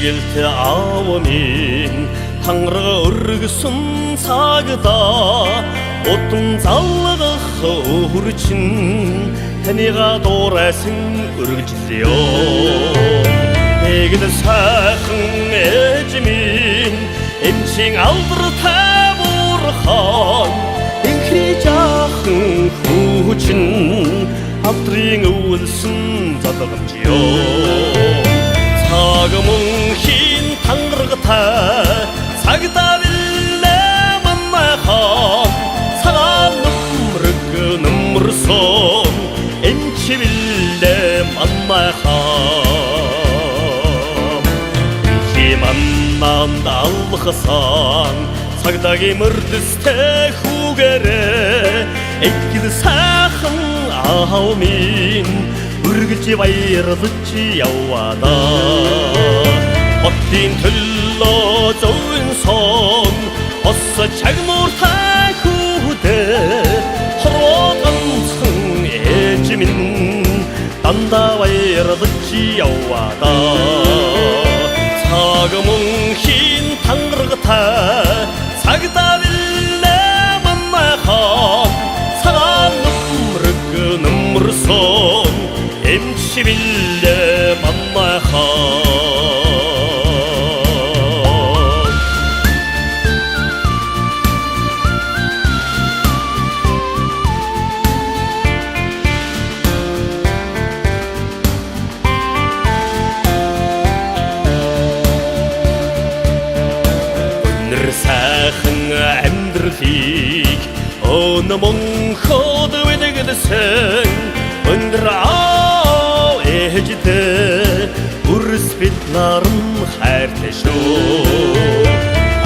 Egilti awamin Tanrıga ırgısın sagıda Otun zallığı hurçin Teniga doğrasın ırgıcılıyor Egilti sakın ecimin Emçin aldır taburhan Enkri jahın hurçin Abdring ılsın zadığımcıyor Sagımın hin tanrıgıta Sagıda bille mannahan Sağa nımrıson Ençi bille mannahan Ençi mannan dallıqsan Sagıda gemürdüste hugere Ekkidi sağın ağmin Үргілче байырдычы яуада Оттин түлло зөйін сон Осы чагын орта күді Хоротансың әжімін Данда байырдычы яуада Сағымың хин таңғырғыта Сағыда білі маннахан Саған нымрысон Emçi bille mannahan Önür sağın emdirdik Onu monxodu edegidesin Önür Ejde urspitlarım xərteşo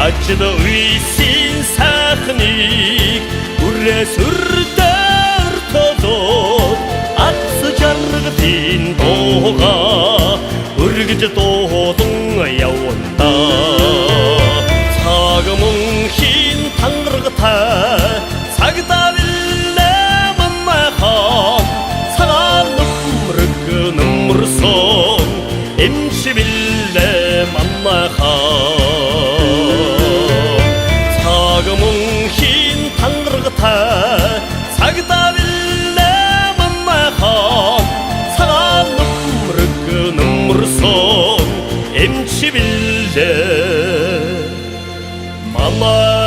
Açıda uysin saxnik Urre sürdər tozot Atsı cargı din toğa Urgıcı toğdun yavunda Sağımın hin tanrıgıta Sagıda bille mannahan Nımrıson Emçi bille mannahan Sağımın hin tanrıgıta Sagıda bille mannahan Sağa nımrıson Emçi bille mannahan